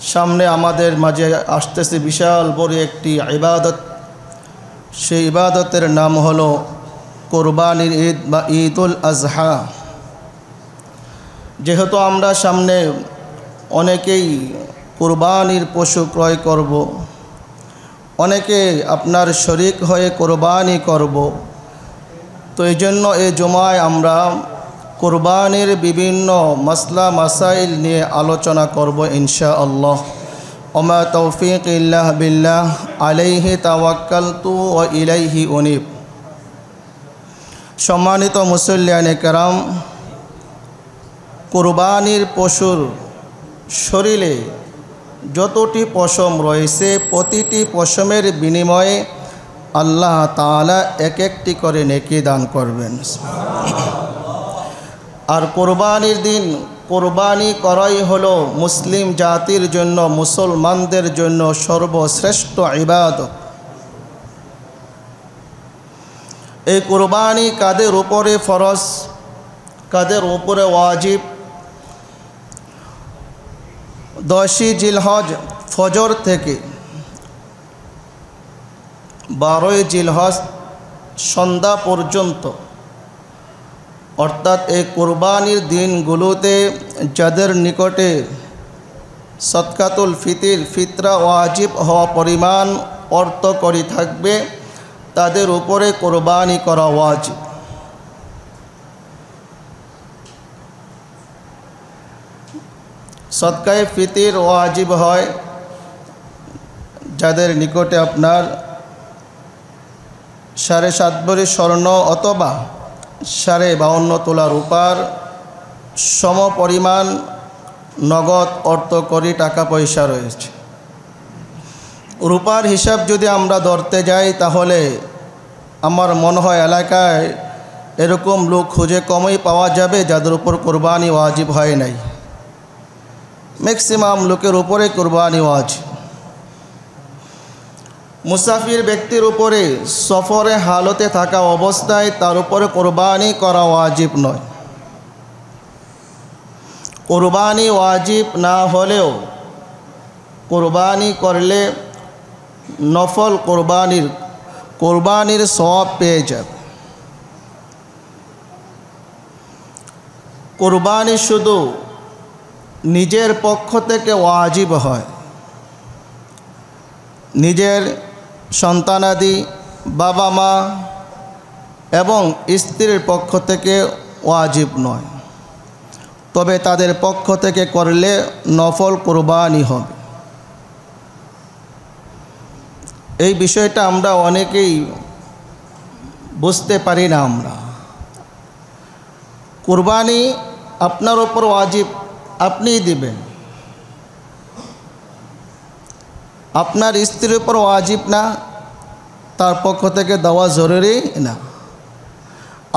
সামনে আমাদের মাঝে আসতেছে বিশাল বড় একটি ইবাদত। সেই ইবাদতের নাম হলো কোরবানির ঈদ বা ঈদুল আজহা। যেহেতু আমরা সামনে অনেকেই কোরবানির পশু ক্রয় করব, অনেকে আপনার শরীক হয়ে কোরবানি করব, তো এই জন্য এই জুমায় আমরা কোরবানির বিভিন্ন মাসলা মাসাইল নিয়ে আলোচনা করব ইনশাআল্লাহ। ওমা তৌফিক ইল্লা বিল্লাহ, আলাইহি তাওয়াক্কালতু ওয়া ইলাইহি উনীব। সম্মানিত মুসল্লিয়ানে কেরাম, কোরবানির পশুর শরীরে যতটি পশম রয়েছে প্রতিটি পশমের বিনিময়ে আল্লাহ তাআলা এক একটি করে নেকি দান করবেন। আর কোরবানির দিন কোরবানি করাই হলো মুসলিম জাতির জন্য, মুসলমানদের জন্য সর্বশ্রেষ্ঠ ইবাদত। এই কোরবানি কাদের উপরে ফরজ, কাদের উপরে ওয়াজিব? 10ই জিলহজ ফজর থেকে 12ই জিলহজ সন্ধ্যা পর্যন্ত, অর্থাৎ এই কোরবানির দিনগুলোতে যাদের নিকটে সদকাতুল ফিতরা ওয়াজিব হওয়া পরিমাণ অর্থ করি থাকবে তাদের উপরে কোরবানি করা ওয়াজিব। সদকায়ে ফিতর ওয়াজিব হয় যাদের নিকটে আপনার 7.5 ভরি স্বর্ণ অথবা 52.5 তোলা রূপার সম পরিমাণ নগদ অর্থ করি টাকা পয়সা রয়েছে। রূপার হিসাব যদি আমরা ধরতে যাই তাহলে আমার মনে হয় এলাকায় এরকম লোক খুঁজে কমই পাওয়া যাবে যাদের উপর কোরবানি ওয়াজিব হয় নাই। ম্যাক্সিমাম লোকের উপরে কোরবানি ওয়াজিব। মুসাফির ব্যক্তির উপরে সফরে হালতে থাকা অবস্থায় তার উপরে কোরবানি করা ওয়াজিব নয়। কোরবানি ওয়াজিব না হলেও কোরবানি করলে নফল কোরবানির সওয়াব পেয়ে যাবে। কোরবানি শুধু নিজের পক্ষ থেকে ওয়াজিব হয়, নিজের সন্তানাদি, বাবা মা এবং স্ত্রীর পক্ষ থেকে ওয়াজিব নয়। তবে তাদের পক্ষ থেকে করলে নফল কোরবানি হবে। এই বিষয়টা আমরা অনেকেই বুঝতে পারি না। আমরা কোরবানি আপনার উপর ওয়াজিব, আপনিই দিবেন। আপনার স্ত্রীর উপর ওয়াজিব না, তার পক্ষ থেকে দেওয়া জরুরি না।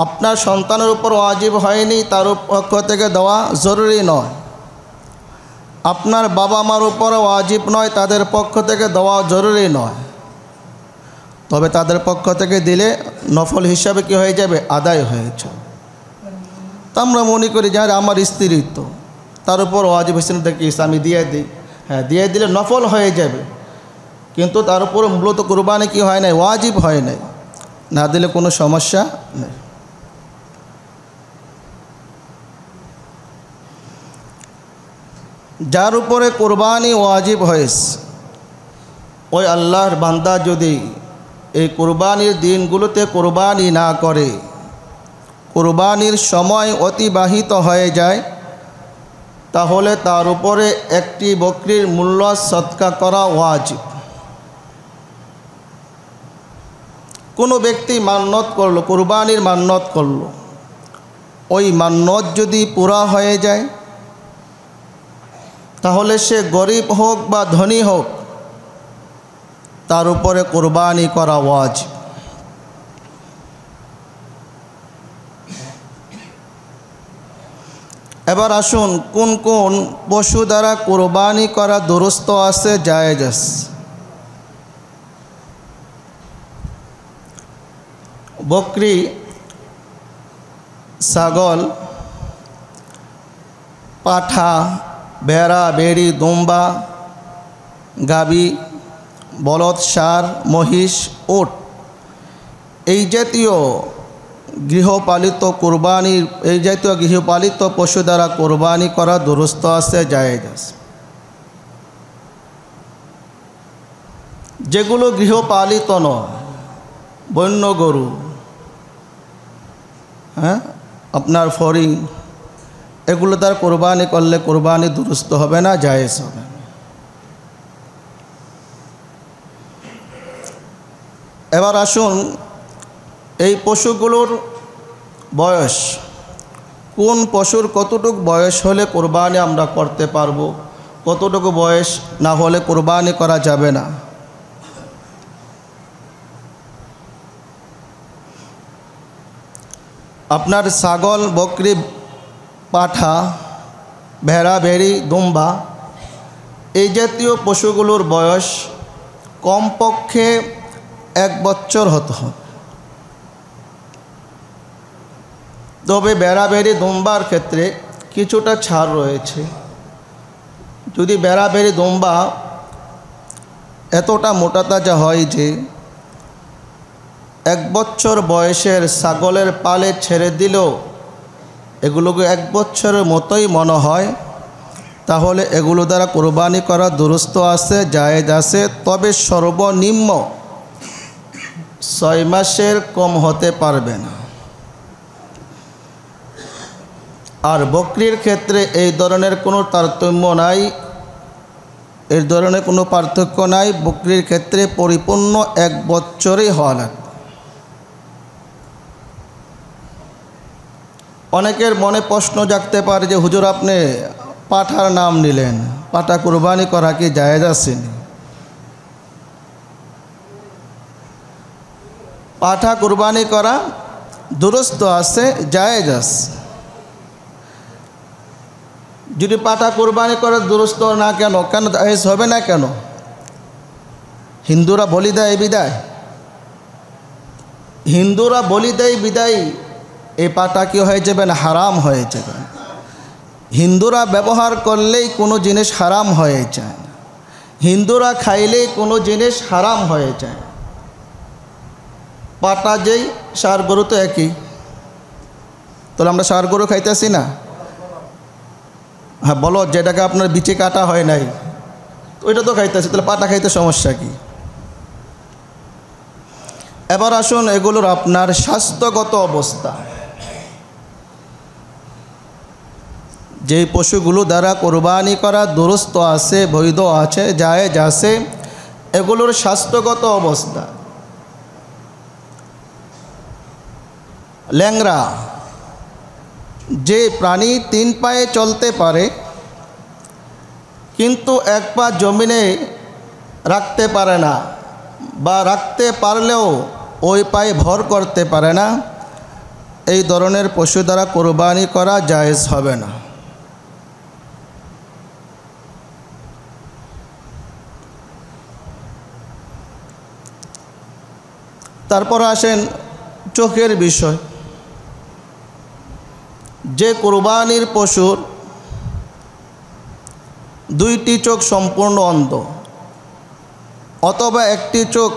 আপনার সন্তানের উপর ওয়াজিব হয়নি, তার পক্ষ থেকে দেওয়া জরুরি নয়। আপনার বাবা মার উপর ওয়াজিব নয়, তাদের পক্ষ থেকে দেওয়া জরুরি নয়। তবে তাদের পক্ষ থেকে দিলে নফল হিসাবে কি হয়ে যাবে? আদায় হয়েছে। তা আমরা মনে করি যে আমার স্ত্রী তো, তার উপর ওয়াজিব হোসেন দেখি আমি দিয়ে দিই, হ্যাঁ দিয়ে দিলে নফল হয়ে যাবে, কিন্তু তার উপর মূলত কোরবানি কি হয় নাই? ওয়াজিব হয় নাই। না দিলে কোনো সমস্যা নেই। যার উপরে কোরবানি ওয়াজিব হয়েছে ওই আল্লাহর বান্দা যদি এই কোরবানির দিনগুলোতে কোরবানি না করে, কোরবানির সময় অতিবাহিত হয়ে যায়, তাহলে তার উপরে একটি বকরির মূল্য সদকা করা ওয়াজিব। কোনো ব্যক্তি মান্নত করলো, কোরবানির মান্নত করলো, ওই মান্নত যদি পুরা হয়ে যায় তাহলে সে গরিব হোক বা ধনী হোক তার উপরে কোরবানি করা ওয়াজিব। এবার আসুন কোন কোন পশু দ্বারা কোরবানি করা দুরুস্ত আছে, জায়েজ আছে। বকরি, ছাগল, পাঠা, ভেড়া, বেড়ি, দুম্বা, গাভী, বলদ, ষাঁড়, মহিষ, উট এই জাতীয় গৃহপালিত পশু দ্বারা কোরবানি করা দুরুস্ত আছে, জায়েজ আছে। যেগুলো গৃহপালিত নয়, বন্য গরু, আপনার ফড়িং, এগুলো দ্বারা কোরবানি করলে কোরবানি দুরুস্ত হবে না, জায়েজ হবে। এবার আসুন এই পশুগুলোর বয়স, কোন পশুর কতটুকু বয়স হলে কোরবানি আমরা করতে পারবো, কতটুকু বয়স না হলে কোরবানি করা যাবে না। আপনার ছাগল, বকরি, পাঠা, ভেড়া, ভেড়ি, দুম্বা এই জাতীয় পশুগুলোর বয়স কমপক্ষে 1 বছর হতে হবে। তবে ভেড়া, ভেড়ি, দুম্বার ক্ষেত্রে কিছুটা ছাড় রয়েছে। যদি ভেড়া, ভেড়ি, দুম্বা এতটা মোটা তাজা হয় যে 1 বছর বয়সের ছাগলের পালে ছেড়ে দিলেও এগুলোকে 1 বছরের মতোই মনে হয়, তাহলে এগুলো দ্বারা কোরবানি করা দুরুস্ত আছে, জায়েজ আছে। তবে সর্বনিম্ন 6 মাসের কম হতে পারবে না। আর বকরির ক্ষেত্রে এই ধরনের কোনো তারতম্য নাই, এর ধরনের কোনো পার্থক্য নাই। বকরির ক্ষেত্রে পরিপূর্ণ 1 বছরই হওয়া লাগবে। অনেকের মনে প্রশ্ন জাগতে পারে যে হুজুর আপনি পাঠার নাম নিলেন, পাঠা কুরবানি করা কি জায়েজ আছে? পাঠা কুরবানি করা দুরুস্ত আছে, জায়েজ আছে। যদি পাঠা কুরবানি করা দুরুস্ত না কেন জায়েজ হবে না কেন? হিন্দুরা বলি দেয় বিদায়, হিন্দুরা বলি দেয় বিদায় এই পাঠা কি হয়ে যাবে না, হারাম হয়ে যাবে। হিন্দুরা ব্যবহার করলেই কোনো জিনিস হারাম হয়ে যায়, হিন্দুরা খাইলেই কোনো জিনিস হারাম হয়ে যায়। পাটা যেই ষাঁড় গরু তো একই, তাহলে আমরা ষাঁড় গরু খাইতেছি না? হ্যাঁ বলো, যেটাকে আপনার বিচে কাটা হয় নাই ওইটা তো খাইতেছি, তাহলে পাটা খাইতে সমস্যা কি? এবার আসুন এগুলোর আপনার স্বাস্থ্যগত অবস্থা। যেই পশুগুলো দ্বারা কোরবানি করা দুরুস্ত আছে, বৈধ আছে, জায়েজ আছে, এগুলোর স্বাস্থ্যগত অবস্থা। ল্যাংড়া, যে প্রাণী 3 পায়ে চলতে পারে কিন্তু 1 পা জমিনে রাখতে পারে না, বা রাখতে পারলেও ওই পায়ে ভর করতে পারে না, এই ধরনের পশু দ্বারা কোরবানি করা জায়েজ হবে না। তারপর আসেন চোখের বিষয়। যে কোরবানির পশুর 2টি চোখ সম্পূর্ণ অন্ধ, অথবা 1টি চোখ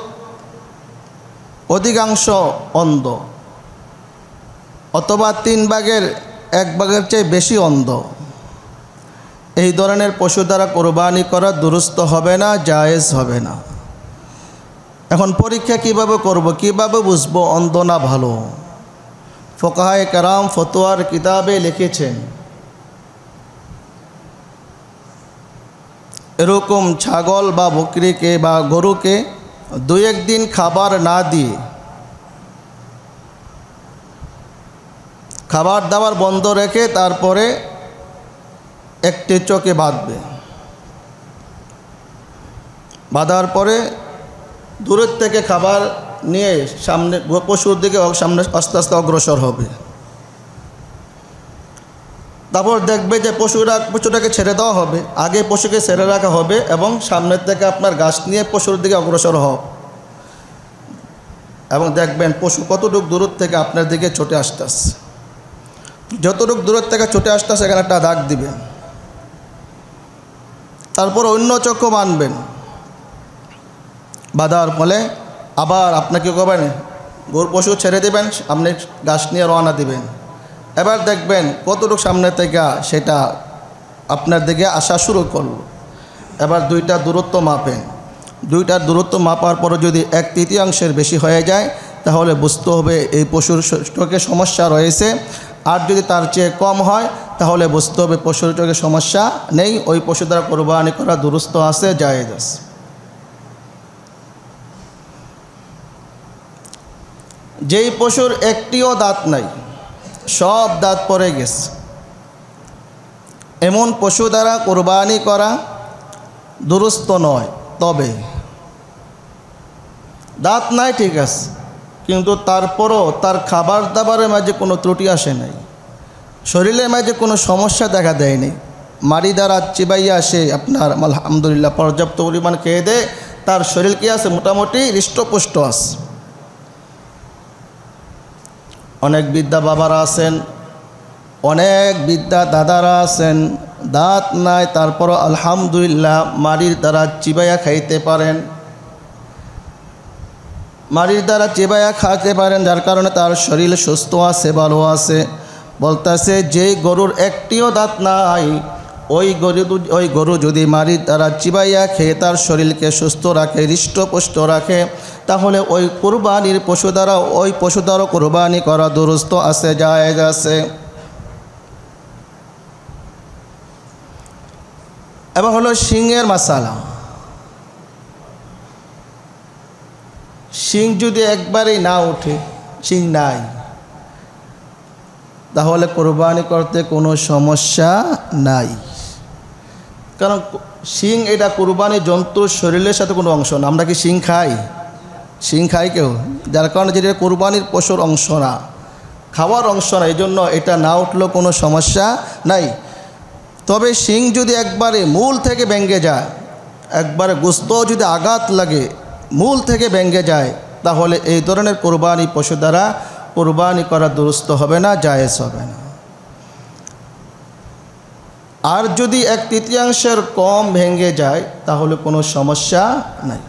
অধিকাংশ অন্ধ, অথবা 3 ভাগের 1 ভাগের চেয়ে বেশি অন্ধ, এই ধরনের পশু দ্বারা কোরবানি করা দুরুস্ত হবে না, জায়েজ হবে না। এখন পরীক্ষা কিভাবে করব, কিভাবে বুঝবো অন্ধ না ভালো? ফোকাহায়ে কেরাম ফতোয়ার কিতাবে লিখেছেন, এরকম ছাগল বা বকরিকে বা গরুকে 2-1 দিন খাবার না দিয়ে, খাবার দাবার বন্ধ রেখে তারপরে 1টি চোখে বাঁধবে। বাঁধার পরে দূরের থেকে খাবার নিয়ে সামনে পশুর দিকে সামনে আস্তে আস্তে অগ্রসর হবে। তারপর দেখবে যে পশুটাকে ছেড়ে দেওয়া হবে, আগে পশুকে ছেড়ে রাখা হবে এবং সামনের থেকে আপনার গাছ নিয়ে পশুর দিকে অগ্রসর হবে, এবং দেখবেন পশু কতটুকু দূর থেকে আপনার দিকে ছুটে আসতেছে। যতটুকু দূরের থেকে ছুটে আসতেছে এখানে একটা দাগ দিবেন, তারপর অন্য চক্ষু বাঁধবেন, বাঁধার ফলে আবার আপনাকে করবেন, গরু পশু ছেড়ে দেবেন, আপনি ঘাস নিয়ে রওনা দিবেন। এবার দেখবেন কতটুকু সামনে থেকে সেটা আপনার দিকে আসা শুরু করলো। এবার দুইটা দূরত্ব মাপেন। দুইটার দূরত্ব মাপার পরে যদি 1/3 বেশি হয়ে যায় তাহলে বুঝতে হবে এই পশুর চোখে সমস্যা রয়েছে। আর যদি তার চেয়ে কম হয় তাহলে বুঝতে হবে পশুর চোখে সমস্যা নেই, ওই পশু দ্বারা কোরবানি করা দুরুস্ত আছে, জায়েজ আছে। যেই পশুর একটিও দাঁত নাই, সব দাঁত পড়ে গেছে, এমন পশু দ্বারা কোরবানি করা দুরুস্ত নয়। তবে দাঁত নাই ঠিক আছে, কিন্তু তারপরও তার খাবার দাবারের মাঝে কোনো ত্রুটি আসে নাই, শরীরের মাঝে কোনো সমস্যা দেখা দেয়নি, মাড়ি দ্বারা চিবাইয়া আসে আপনার আলহামদুলিল্লাহ পর্যাপ্ত পরিমাণ খেয়ে দেয়, তার শরীর কি আছে মোটামুটি হৃষ্টপুষ্ট আছে। অনেক বিদ্যা বাবারা আছেন, অনেক বিদ্যা দাদারা আছেন, দাঁত নাই তারপরও আলহামদুলিল্লাহ মাড়ির দ্বারা চিবাইয়া খাইতে পারেন, মাড়ির দ্বারা চিবাইয়া খাইতে পারেন, যার কারণে তার শরীর সুস্থ আছে, ভালো আছে। বলতেছে যে গরুর একটিও দাঁত নাই, ওই গরু যদি মাড়ির দ্বারা চিবাইয়া খেয়ে তার শরীরকে সুস্থ রাখে, হৃষ্টপুষ্ট রাখে, তাহলে ওই কুরবানির পশু দ্বারা কুরবানি করা দুরুস্ত আছে, জায়েজ আছে। এবং হলো শিংয়ের মাসালা। শিং যদি একবারেই না ওঠে, শিং নাই, তাহলে কোরবানি করতে কোনো সমস্যা নাই। কারণ শিং এটা কোরবানি জন্তুর শরীরের সাথে কোনো অংশ না। আমরা কি শিং খাই? শিং খাই কেউ? যার কারণে যেটা কোরবানির পশুর অংশ না, খাওয়ার অংশ না, এই জন্য এটা না উঠলেও কোনো সমস্যা নাই। তবে শিং যদি একবারে মূল থেকে ভেঙে যায়, একবারে গোস্ত যদি আঘাত লাগে, মূল থেকে ভেঙে যায়, তাহলে এই ধরনের কোরবানি পশু দ্বারা কোরবানি করা দুরুস্ত হবে না, জায়েজ হবে না। আর যদি 1/3 কম ভেঙে যায় তাহলে কোনো সমস্যা নাই।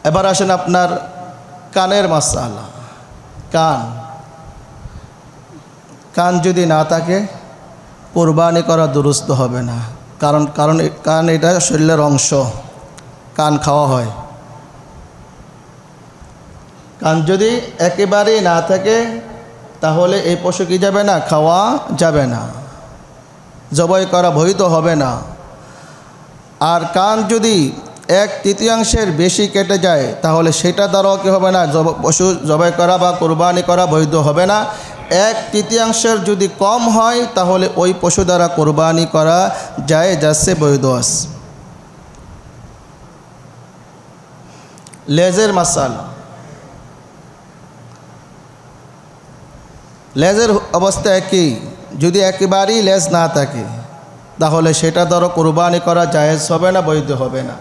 এবার আসেন আপনার কানের মাসালা। কান যদি না থাকে কোরবানি করা দুরুস্ত হবে না। কারণ কান এটা শরীরের অংশ, কান খাওয়া হয়। কান যদি একেবারেই না থাকে তাহলে এই পশু কি যাবে না, খাওয়া যাবে না, জবাই করা বৈধ হবে না। আর কান যদি 1/3 বেশি কেটে যায় তাহলে সেটা দ্বারাও কি হবে না, পশু জবাই করা বা কোরবানি করা বৈধ হবে না। 1/3 যদি কম হয় তাহলে ওই পশু দ্বারা কোরবানি করা জায়েজ আছে, বৈধ আছে। লেজের মাসালা। লেজের অবস্থা একই, যদি একেবারেই লেজ না থাকে তাহলে সেটা দ্বারা কোরবানি করা জায়েজ হবে না, বৈধ হবে না।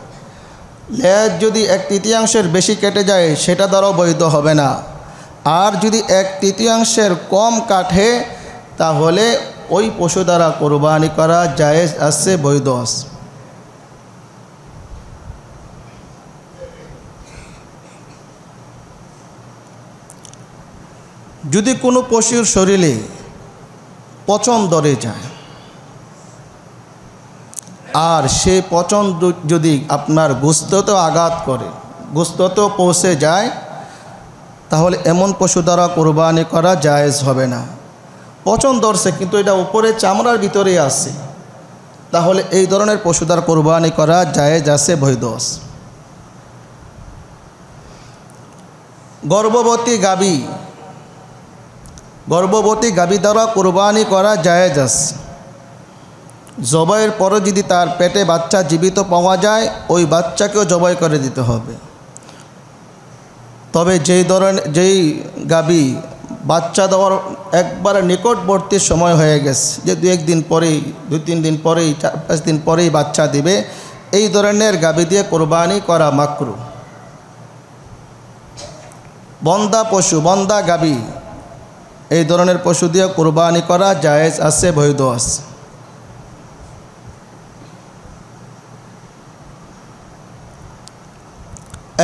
লেজ যদি 1/3 বেশি কেটে যায় সেটা দ্বারাও বৈধ হবে না। আর যদি 1/3 কম কাটে তাহলে ওই পশু দ্বারা কোরবানি করা জায়েজ আছে, বৈধ আছে। যদি কোনো পশুর শরীরে পচন ধরে যায় আর সে পচন যদি আপনার গোস্ততেও আঘাত করে, গোস্ততেও পৌঁছে যায়, তাহলে এমন পশু দ্বারা কোরবানি করা জায়েজ হবে না। পচন ধরছে কিন্তু এটা উপরে চামড়ার ভিতরেই আছে, তাহলে এই ধরনের পশু দ্বারা কোরবানি করা জায়েজ আছে, বৈধ আছে। গর্ভবতী গাভী দ্বারা কোরবানি করা জায়েজ আছে। জবাইয়ের পরে যদি তার পেটে বাচ্চা জীবিত পাওয়া যায় ওই বাচ্চাকেও জবাই করে দিতে হবে। তবে যেই গাভী বাচ্চা দেওয়ার একবারে নিকটবর্তী সময় হয়ে গেছে, যে 2-1 দিন পরেই, 2-3 দিন পরেই, 4-5 দিন পরেই বাচ্চা দিবে, এই ধরনের গাভী দিয়ে কোরবানি করা মাকরুহ। বন্ধা পশু, বন্ধা গাভী এই ধরনের পশু দিয়ে কুরবানি করা জায়েজ আছে, বৈধ আছে।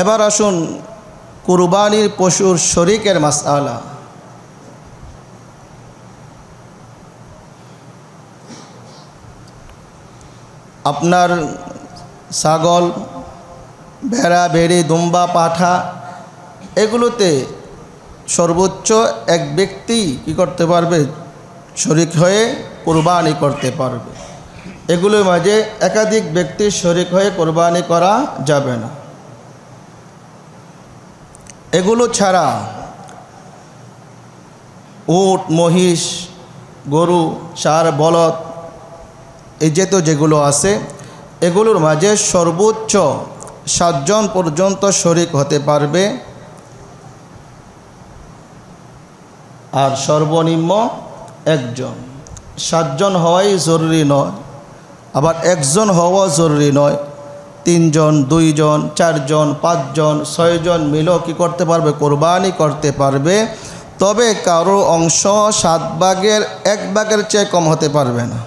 এবার আসুন কুরবানির পশুর শরীকের মাসআলা। আপনার ছাগল, ভেড়া, ভেড়ি, দুম্বা, পাঠা এগুলোতে সর্বোচ্চ এক ব্যক্তি কি করতে পারবে? শরীক হয়ে কুরবানি করতে পারবে। এগুলোর মাঝে একাধিক ব্যক্তি শরীক হয়ে কুরবানি করা যাবে না। এগুলো ছাড়া উট, মহিষ, গরু, ষাঁড়, বলদ এই জাতীয় যেগুলো আছে এগুলোর মাঝে সর্বোচ্চ 7 জন পর্যন্ত শরীক হতে পারবে, আর সর্বনিম্ন 1 জন। 7 জন হওয়াই জরুরি নয়, আবার 1 জন হওয়া জরুরি নয়। 3 জন, 2 জন, 4 জন, 5 জন, 6 জন মিলেও কী করতে পারবে? কোরবানি করতে পারবে। তবে কারো অংশ 7 ভাগের 1 ভাগের চেয়ে কম হতে পারবে না।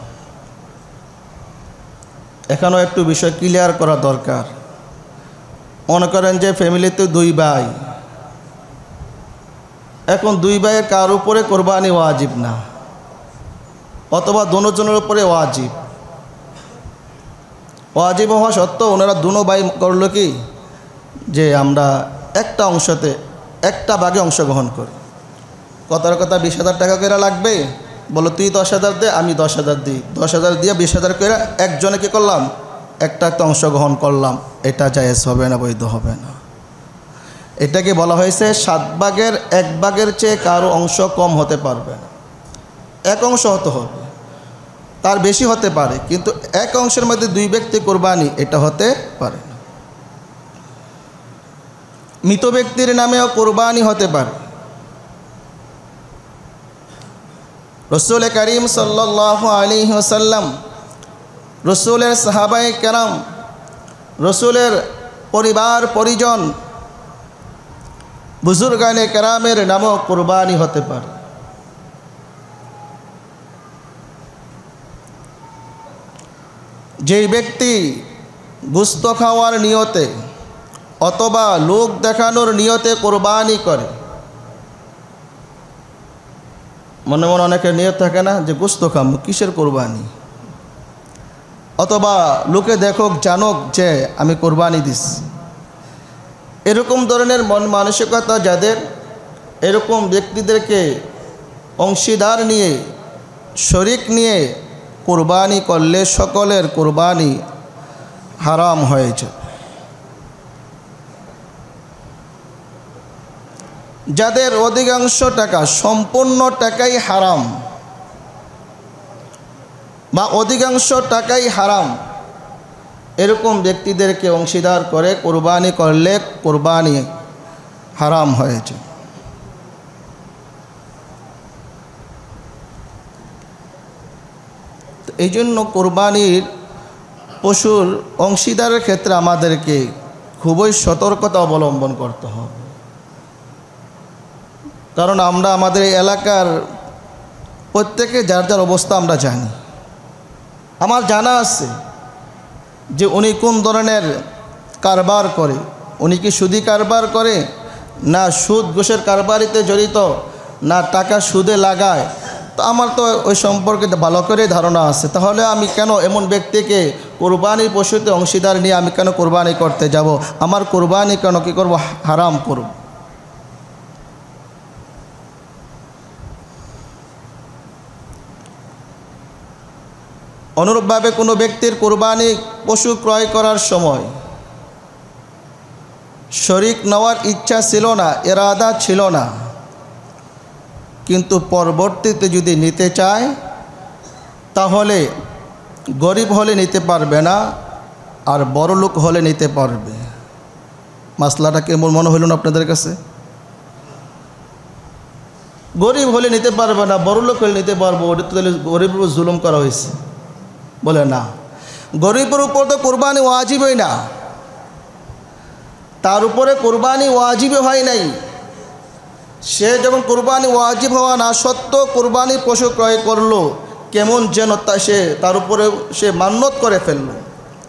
এখানেও একটু বিষয় ক্লিয়ার করা দরকার। মনে করেন যে ফ্যামিলিতে 2 ভাই, এখন 2 ভাইয়ের কার উপরে কোরবানি ওয়াজিব না, অথবা দুজনের উপরে ওয়াজিব। ওয়াজিব হওয়া সত্ত্বেও ওনারা 2 ভাই করলো কি যে আমরা একটা অংশতে একটা ভাগে অংশগ্রহণ করি। কথার কথা 20,000 টাকা করে লাগবে, বলো তুই 10,000 দে, আমি 10,000 দিই। 10,000 দিয়ে 20,000 করে একজনে কী করলাম? একটা অংশগ্রহণ করলাম। এটা জায়েজ হবে না, বৈধ হবে না। এটাকে বলা হয়েছে 7 ভাগের 1 ভাগের চেয়ে কারো অংশ কম হতে পারবে না। 1 অংশ হতে হবে, তার বেশি হতে পারে, কিন্তু 1 অংশের মধ্যে 2 ব্যক্তি কোরবানি এটা হতে পারে না। মৃত ব্যক্তির নামেও কোরবানি হতে পারে। রসুল করিম সাল্লাল্লাহু আলাইহি ওয়াসাল্লাম, রসুলের সাহাবায়ে কেরাম, রসুলের পরিবার পরিজন, বুজুর্গানে কেরামের নামও কোরবানি হতে পারে। যেই ব্যক্তি গোশত খাওয়ার নিয়তে অথবা লোক দেখানোর নিয়তে কোরবানি করে, মনে মনে অনেকের নিয়ত থাকে না যে গোশত খাম, কিসের কোরবানি, অথবা লোকে দেখুক জানুক যে আমি কোরবানি দিচ্ছি। এরকম ধরনের মন মানসিকতা যাদের, এরকম ব্যক্তিদেরকে অংশীদার নিয়ে, শরিক নিয়ে কোরবানি করলে সকলের কোরবানি হারাম হয়েছে। যাদের অধিকাংশ টাকা, সম্পূর্ণ টাকাই হারাম বা অধিকাংশ টাকাই হারাম, এরকম ব্যক্তিদেরকে অংশীদার করে কোরবানি করলে কোরবানি হারাম হয়েছে। এই জন্য কোরবানির পশুর অংশীদারের ক্ষেত্রে আমাদেরকে খুবই সতর্কতা অবলম্বন করতে হবে। কারণ আমরা আমাদের এলাকার প্রত্যেকে যার যার অবস্থা আমরা জানি। আমার জানা আছে যে উনি কোন ধরনের কারবার করে, উনি কি সুদি কারবার করে, না সুদ ঘুষের কারবারিতে জড়িত, না টাকা সুদে লাগায়। তো আমার তো ওই সম্পর্কে ভালো করে ধারণা আছে। তাহলে আমি কেন এমন ব্যক্তিকে কোরবানির পশুতে অংশীদার নিয়ে আমি কেন কোরবানি করতে যাব? আমার কোরবানি কেন কী করব? হারাম করব। অনুরূপভাবে কোনো ব্যক্তির কোরবানি পশু ক্রয় করার সময় শরিক নেওয়ার ইচ্ছা ছিল না, ইরাদা ছিল না, কিন্তু পরবর্তীতে যদি নিতে চায় তাহলে গরিব হলে নিতে পারবে না, আর বড় লোক হলে নিতে পারবে। মাসলাটা কেমন মনে হইল না আপনাদের কাছে? গরিব হলে নিতে পারবে না, বড় লোক হলে নিতে পারবো, ওটা তো তাহলে গরিবের উপর জুলুম করা হয়েছে। বলে না, গরিবের উপর তো কোরবানি ওয়াজিবই না, তার উপরে কোরবানি ওয়াজিবই হয় নাই। সে যখন কুরবানি ওয়াজিব হওয়া না সত্ত্বেও কুরবানির পশু ক্রয় করলো, কেমন যেন সে তার উপরে সে মান্যত করে ফেলল,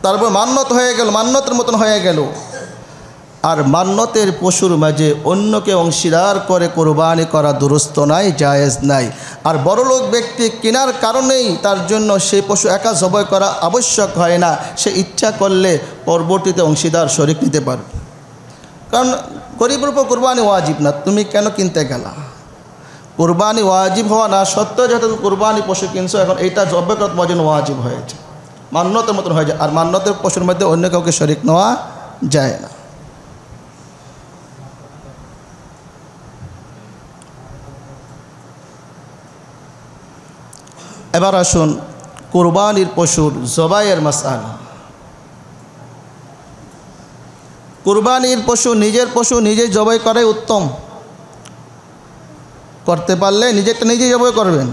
তারপর মান্যত হয়ে গেল, মান্যতের মতন হয়ে গেল। আর মান্যতের পশুর মাঝে অন্যকে অংশীদার করে কোরবানি করা দুরুস্ত নাই, জায়েজ নাই। আর বড়লোক ব্যক্তি কেনার কারণেই তার জন্য সেই পশু একা জবাই করা আবশ্যক হয় না, সে ইচ্ছা করলে পরবর্তীতে অংশীদার শরিক নিতে পারবে। কারণ গরিবের উপর কোরবানি ওয়াজিব না, তুমি কেন কিনতে গেলা? কোরবানি ওয়াজিব হওয়া না সত্ত্বেও যেহেতু কোরবানি পশু কিনছো, এখন এইটা জবাই করা তোমার জন্য ওয়াজিব হয়েছে, মান্যতের মতন হয়ে যায়। আর মান্যতের পশুর মধ্যে অন্য কাউকে শরিক নেওয়া যায় না। এবার আসুন কুরবানির পশুর জবাইয়ের মাসআলা। কুরবানির পশু নিজের পশু নিজেই জবাই করাই উত্তম। করতে পারলে নিজেরটা নিজেই জবাই করবেন।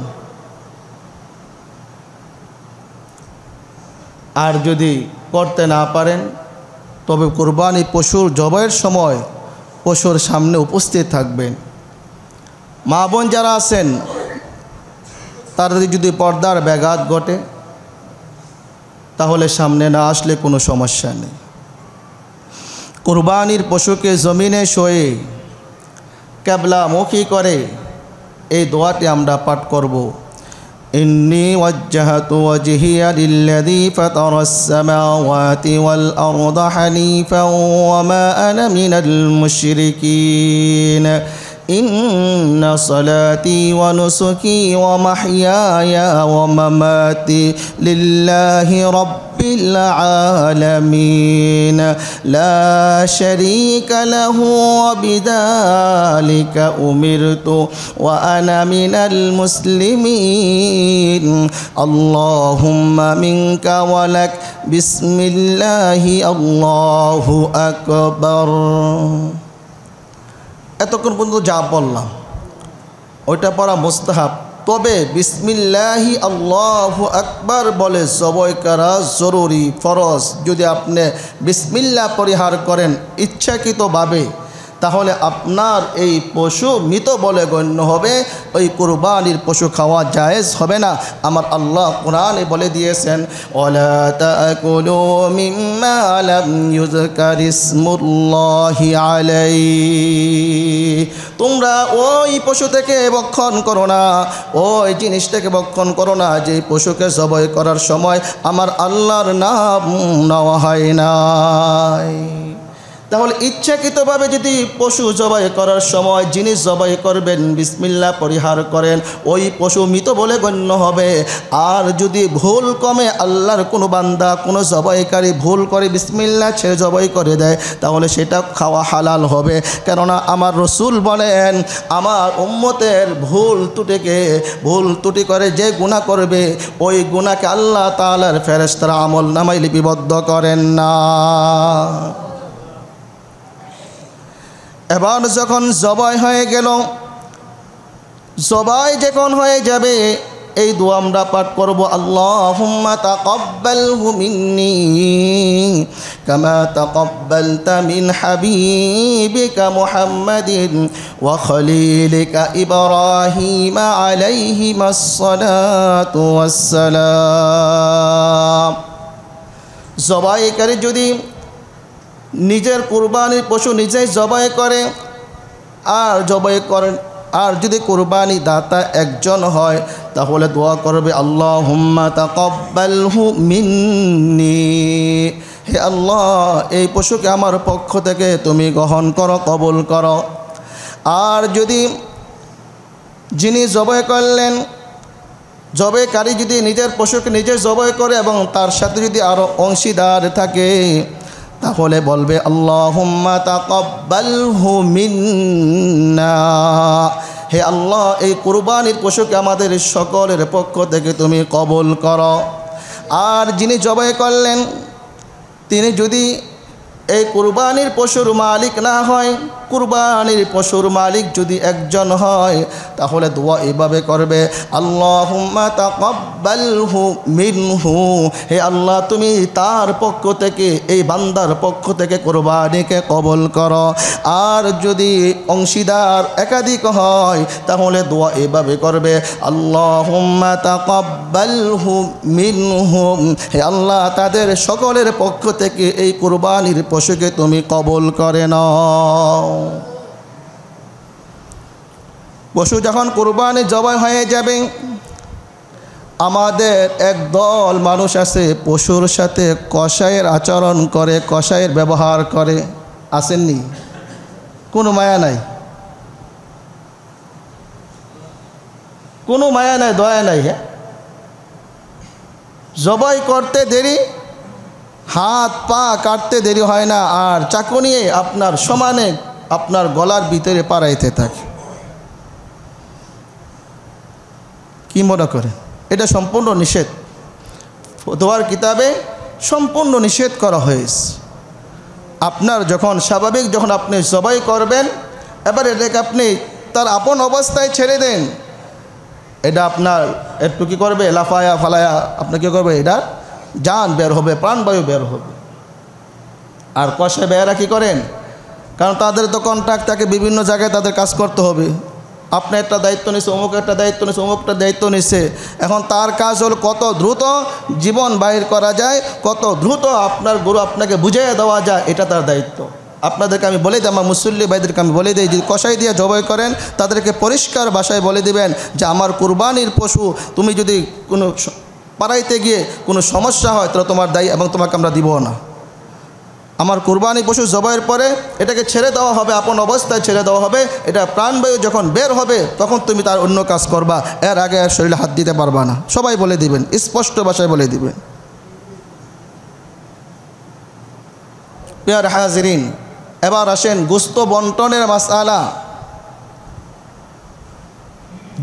আর যদি করতে না পারেন তবে কুরবানি পশুর জবাইয়ের সময় পশুর সামনে উপস্থিত থাকবেন। মা বোন যারা আছেন তার যদি পর্দার ব্যাঘাত ঘটে তাহলে সামনে না আসলে কোনো সমস্যা নেই। কুরবানির পশুকে জমিনে শোয়ে কিবলামুখী করে এই দোয়াটি আমরা পাঠ করব। ইন্নী ওয়াজ্জাহতু ওয়াজহিয়া লিল্লাযী ফাতারাস সামাওয়াতি ওয়াল আরদা হানিফাও ওয়া মা আনা মিনাল মুশরিকিন। إن صلاتي ونسكي ومحياي ومماتي لله رب العالمين لا شريك له وبذلك أمرت وأنا من المسلمين اللهم منك ولك بسم الله الله أكبر। এতক্ষণ পর্যন্ত যা বললাম ওইটা পড়া মুস্তাহাব, তবে বিসমিল্লাহি আল্লাহু আকবার বলে জবাই করা জরুরি, ফরজ। যদি আপনি বিসমিল্লাহ পরিহার করেন ইচ্ছাকৃতভাবে তাহলে আপনার এই পশু মৃত বলে গণ্য হবে, ওই কুরবানির পশু খাওয়া জায়েজ হবে না। আমার আল্লাহ কোরআনে বলে দিয়েছেন ওয়ালা তাকুলু মিম্মা লাম ইউযকার ইসমুল্লাহি আলাইহি, তোমরা ওই পশু থেকে ভক্ষণ করো না, ওই জিনিস থেকে ভক্ষণ করো না যে পশুকে জবাই করার সময় আমার আল্লাহর নাম নেওয়া হয় নাই। তাহলে ইচ্ছাকৃতভাবে যদি পশু জবাই করার সময় জিনিস জবাই করবেন বিসমিল্লাহ পরিহার করেন, ওই পশু মৃত বলে গণ্য হবে। আর যদি ভুল কমে আল্লাহর কোনো বান্দা কোনো জবাইকারী ভুল করে বিসমিল্লাহ ছেড়ে জবাই করে দেয় তাহলে সেটা খাওয়া হালাল হবে। কেননা আমার রসুল বলেন আমার উম্মতের ভুল ত্রুটি করে যে গুনাহ করবে ওই গুনাহকে আল্লাহ তাআলার ফেরেশতারা আমল নামায় লিপিবদ্ধ করেন না। এবার যখন জবাই হয়ে গেল, জবাই যখন হয়ে যাবে এই দোয়া আমরা পাঠ করব আল্লাহুম্মা তাকাব্বালহু মিন্নি কামা তাকাব্বালতা মিন হাবিবিকা মুহাম্মাদিন ওয়া খলিলিকা ইব্রাহিম আলাইহিমাস সালাতু ওয়াস সালাম। জবাইকারী যদি নিজের কুরবানির পশু নিজেই জবাই করে আর যদি কুরবানি দাতা একজন হয় তাহলে দোয়া করবে আল্লাহুম্মা তাকাব্বালহু মিন্নি, হে আল্লাহ এই পশুকে আমার পক্ষ থেকে তুমি গ্রহণ করো, কবুল করো। আর যদি যিনি জবাই করলেন জবাইকারী যদি নিজের পশুকে নিজে জবাই করে এবং তার সাথে যদি আরও অংশীদার থাকে তাহলে বলবে আল্লাহুম্মা তাকাব্বালহু মিন্না, হে আল্লাহ এই কুরবানির পশুকে আমাদের সকলের পক্ষ থেকে তুমি কবুল করো। আর যিনি জবাই করলেন তিনি যদি এই কুরবানির পশুর মালিক না হয়, কুরবানির পশুর মালিক যদি একজন হয় তাহলে দোয়া এভাবে করবে আল্লাহুম্মা তাকাব্বাল তাকাব্বালহু মিনহু, হে আল্লাহ তুমি তার পক্ষ থেকে, এই বান্দার পক্ষ থেকে কুরবানিকে কবুল করো। আর যদি অংশীদার একাধিক হয় তাহলে দোয়া এভাবে করবে, আল্লাহুম্মা তাকাব্বালহু মিনহুম, হে আল্লাহ তাদের সকলের পক্ষ থেকে এই কুরবানির পশুকে তুমি কবুল করে নাও। পশু যখন কুরবানি জবাই হয়ে যাবে, আমাদের একদল মানুষ আছে পশুর সাথে কসাইয়ের আচরণ করে, কসাইয়ের ব্যবহার করে, আসেননি? কোনো মায়া নাই, কোনো মায়া নাই, দয়া নাই। হ্যাঁ, জবাই করতে দেরি, হাত পা কাটতে দেরি হয় না, আর চাকু নিয়ে আপনার সমানে আপনার গলার ভিতরে পাড়াইতে থাকে। কি মনে করে? এটা সম্পূর্ণ নিষেধ, ফতোয়ার কিতাবে সম্পূর্ণ নিষেধ করা হয়েছে। আপনার যখন স্বাভাবিক যখন আপনি জবাই করবেন, এবার এটাকে আপনি তার আপন অবস্থায় ছেড়ে দেন, এটা আপনার একটু কী করবে, লাফায়া ফালায়া আপনি কী করবে, এটা জান বের হবে, প্রাণবায়ু বের হবে। আর কষে বেয়ারা কী করেন, কারণ তাদের তো কন্ট্রাক্ট থাকে, বিভিন্ন জায়গায় তাদের কাজ করতে হবে। আপনি একটা দায়িত্ব নিছে, অমুক একটা দায়িত্ব নিছে, অমুকটা দায়িত্ব নিছে। এখন তার কাজ হলো কত দ্রুত জীবন বাহির করা যায়, কত দ্রুত আপনার গরু আপনাকে বুঝিয়ে দেওয়া যায়, এটা তার দায়িত্ব। আপনাদেরকে আমি বলে দিই, আমার মুসল্লি ভাইদেরকে আমি বলে দিই, যদি কষাই দিয়ে জবাই করেন তাদেরকে পরিষ্কার ভাষায় বলে দিবেন যে আমার কুরবানির পশু তুমি যদি কোনো পাড়াইতে গিয়ে কোনো সমস্যা হয় তাহলে তোমার দায়ী, এবং তোমাকে আমরা দিব না। আমার কুরবানি পশু জবাইয়ের পরে এটাকে ছেড়ে দেওয়া হবে, আপন অবস্থায় ছেড়ে দেওয়া হবে। এটা প্রাণবায়ু যখন বের হবে তখন তুমি তার অন্য কাজ করবা, এর আগে আর শরীরে হাত দিতে পারবা না। সবাই বলে দিবেন, স্পষ্ট ভাষায় বলে দিবেন। প্রিয় হাজিরিন, এবার আসেন গোশত বন্টনের মাসআলা।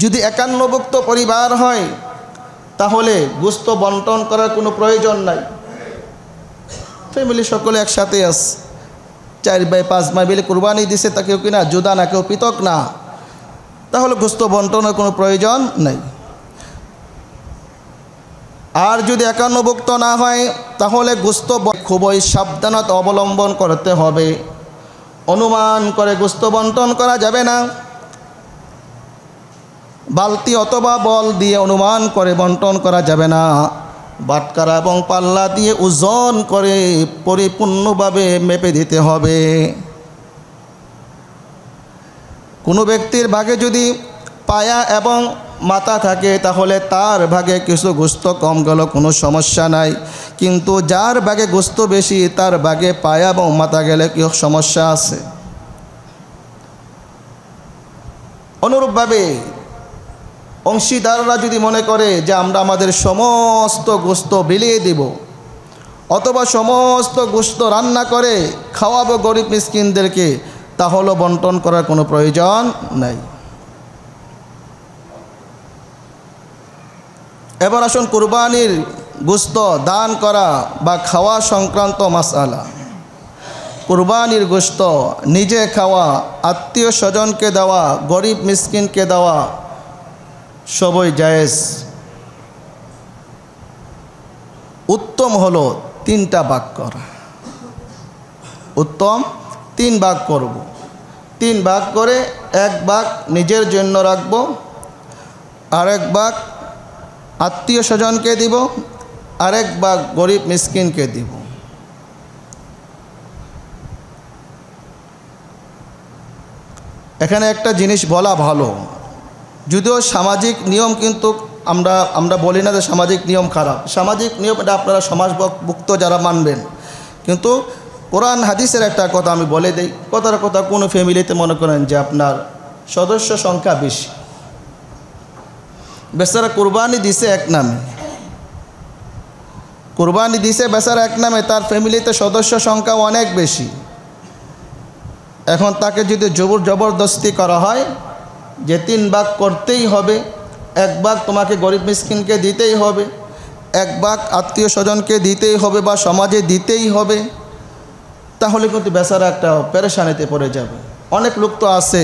যদি একান্নভুক্ত পরিবার হয় তাহলে গোশত বন্টন করার কোনো প্রয়োজন নাই। ফ্যামিলি সকলে একসাথে আছে, 4 ভাই 5 ভাই মিলে কুরবানি দিছে, তা কেউ কিনা জুদা না, কেউ পৃথক না, তাহলে গোশত বন্টনের কোনো প্রয়োজন নাই। আর যদি একান্নভুক্ত না হয় তাহলে গোশত খুবই সাবধানতা অবলম্বন করতে হবে। অনুমান করে গোশত বন্টন করা যাবে না। বালতি অথবা বল দিয়ে অনুমান করে বন্টন করা যাবে না। বাটখারা এবং পাল্লা দিয়ে ওজন করে পরিপূর্ণভাবে মেপে দিতে হবে। কোনো ব্যক্তির ভাগে যদি পায়া এবং মাথা থাকে তাহলে তার ভাগে কিছু গোশত কম গেল কোনো সমস্যা নাই, কিন্তু যার ভাগে গোশত বেশি তার ভাগে পায়া এবং মাথা গেলে কি সমস্যা আছে। অনুরূপভাবে অংশীদাররা যদি মনে করে যে আমরা আমাদের সমস্ত গোশত বিলিয়ে দেব, অথবা সমস্ত গোশত রান্না করে খাওয়াবো গরিব মিসকিনদেরকে, তাহলে বন্টন করার কোনো প্রয়োজন নাই। এবার আসুন কুরবানির গোশত দান করা বা খাওয়া সংক্রান্ত মাসআলা। কুরবানির গোশত নিজে খাওয়া, আত্মীয় স্বজনকে দেওয়া, গরিব মিসকিনকে দেওয়া সবই জায়েজ। উত্তম হলো 3টা ভাগ করা। উত্তম 3 ভাগ করব। 3 ভাগ করে 1 ভাগ নিজের জন্য রাখব, আরেক ভাগ আত্মীয় স্বজনকে দিব, আরেক ভাগ গরিব মিসকিনকে দিব। এখানে একটা জিনিস বলা ভালো, যদিও সামাজিক নিয়ম, কিন্তু আমরা বলি না যে সামাজিক নিয়ম খারাপ। সামাজিক নিয়ম এটা আপনারা সমাজভুক্ত যারা মানবেন, কিন্তু কোরআন হাদিসের একটা কথা আমি বলে দিই। কথার কথা, কোনো ফ্যামিলিতে মনে করেন যে আপনার সদস্য সংখ্যা বেশি, বেচারা কুরবানি দিছে এক নামে, কুরবানি দিছে বেচারা এক নামে, তার ফ্যামিলিতে সদস্য সংখ্যা অনেক বেশি। এখন তাকে যদি জবরদস্তি করা হয় যে 3 ভাগ করতেই হবে, 1 ভাগ তোমাকে গরিব মিসকিনকে দিতেই হবে, 1 ভাগ আত্মীয় স্বজনকে দিতেই হবে বা সমাজে দিতেই হবে, তাহলে কিন্তু বেচারা একটা পেরেশানিতে পড়ে যাবে। অনেক লোক তো আছে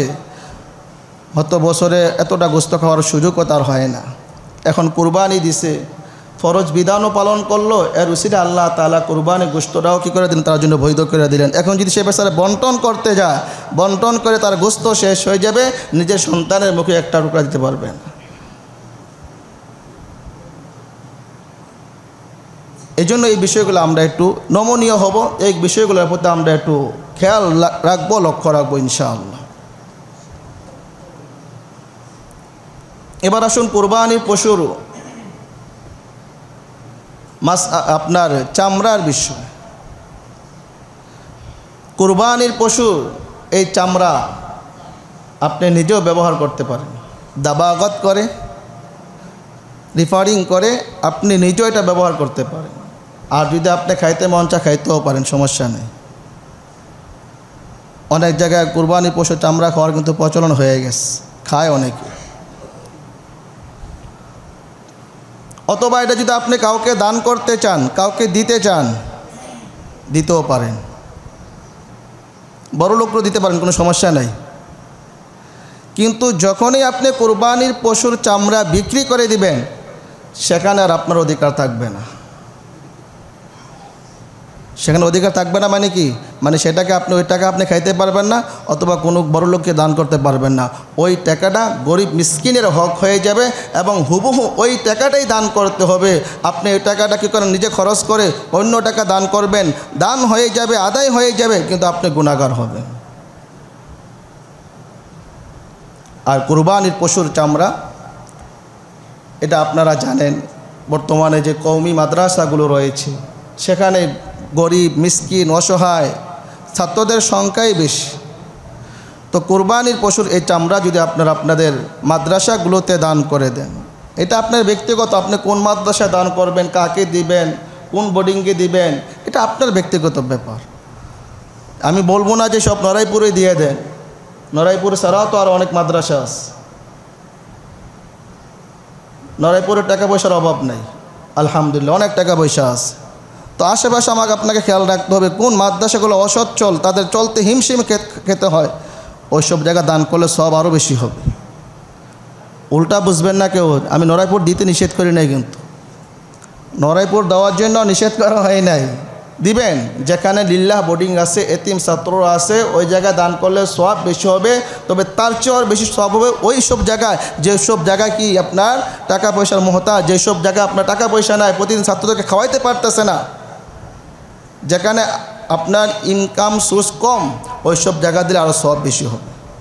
হয়তো বছরে এতটা গোশত খাওয়ার সুযোগও তার হয় না, এখন কুরবানি দিছে, ফরজ বিধানও পালন করলো, এর উসিলে আল্লাহ তাআলা কুরবানি গোশতটাও কী করে দিলেন, তার জন্য বৈধ করে দিলেন। এখন যদি সে বেচারা বন্টন করতে যায়, বন্টন করে তার গোশত শেষ হয়ে যাবে, নিজের সন্তানের মুখে একটা টুকরা দিতে পারবেন। এই জন্য এই বিষয়গুলো আমরা একটু নমনীয় হব, এই বিষয়গুলোর প্রতি আমরা একটু খেয়াল রাখবো, লক্ষ্য রাখবো ইনশাআল্লাহ। এবার আসুন কুরবানির পশুর আপনার চামড়ার বিষয়। কুরবানির পশুর এই চামড়া আপনি নিজেও ব্যবহার করতে পারেন, দাবাগত করে, রিফারিং করে আপনি নিজেও এটা ব্যবহার করতে পারেন। আর যদি আপনি খাইতে মন চা খাইতেও পারেন, সমস্যা নেই। অনেক জায়গায় কুরবানি পশু চামড়া খাওয়ার কিন্তু প্রচলন হয়ে গেছে, খায় অনেকে। অথবা এটা যদি আপনি কাউকে দান করতে চান, কাউকে দিতে চান, দিতেও পারেন, বড় লোকও দিতে পারেন, কোনো সমস্যা নাই। কিন্তু যখনই আপনি কুরবানির পশুর চামড়া বিক্রি করে দিবেন, সেখানে আর আপনার অধিকার থাকবে না। সেখানে অধিকার থাকবে না মানে কি, মানে সেটাকে আপনি, ওই টাকা আপনি খাইতে পারবেন না, অথবা কোনো বড় লোককে দান করতে পারবেন না। ওই টাকাটা গরিব মিসকিনের হক হয়ে যাবে এবং হুবহু ওই টাকাটাই দান করতে হবে। আপনি ওই টাকাটা কী করেন, নিজে খরচ করে অন্য টাকা দান করবেন, দান হয়ে যাবে, আদায় হয়ে যাবে, কিন্তু আপনি গুনাহগার হবেন। আর কুরবানির পশুর চামড়া, এটা আপনারা জানেন, বর্তমানে যে কওমি মাদ্রাসাগুলো রয়েছে, সেখানে গরিব মিসকিন অসহায় ছাত্রদের সংখ্যাই বেশি। তো কুরবানির পশুর এই চামড়া যদি আপনারা আপনাদের মাদ্রাসাগুলোতে দান করে দেন, এটা আপনার ব্যক্তিগত, আপনি কোন মাদ্রাসায় দান করবেন, কাকে দিবেন, কোন বোর্ডিংকে দিবেন, এটা আপনার ব্যক্তিগত ব্যাপার। আমি বলবো না যে সব নড়াইপুরে দিয়ে দেন, নড়াইপুর ছাড়াও তো আর অনেক মাদ্রাসা আছে, নড়াইপুরের টাকা পয়সার অভাব নেই, আলহামদুলিল্লাহ অনেক টাকা পয়সা আছে। তো আশেপাশে আমাকে আপনাকে খেয়াল রাখতে হবে, কোন মাদ্রাসাগুলো অসচ্ছল, তাদের চলতে হিমশিম খেতে হয়, ওই সব জায়গা দান করলে সব আরও বেশি হবে। উল্টা বুঝবেন না কেউ, আমি নড়াইপুর দিতে নিষেধ করি নাই, কিন্তু নড়াইপুর দেওয়ার জন্য নিষেধ করা হয় নাই। দিবেন যেখানে লিল্লাহ বোর্ডিং আছে, এতিম ছাত্ররা আছে, ওই জায়গায় দান করলে সওয়াব বেশি হবে। তবে তার চেয়ে বেশি সওয়াব হবে ওই সব জায়গায়, যেসব জায়গায় কি আপনার টাকা পয়সার মহতাজ, যেসব জায়গায় আপনার টাকা পয়সা নাই, প্রতিদিন ছাত্রদেরকে খাওয়াইতে পারতেছে না, যেখানে আপনার ইনকাম সোর্স কম, ওই সব জায়গা দিলে আরও সওয়াব বেশি হবে।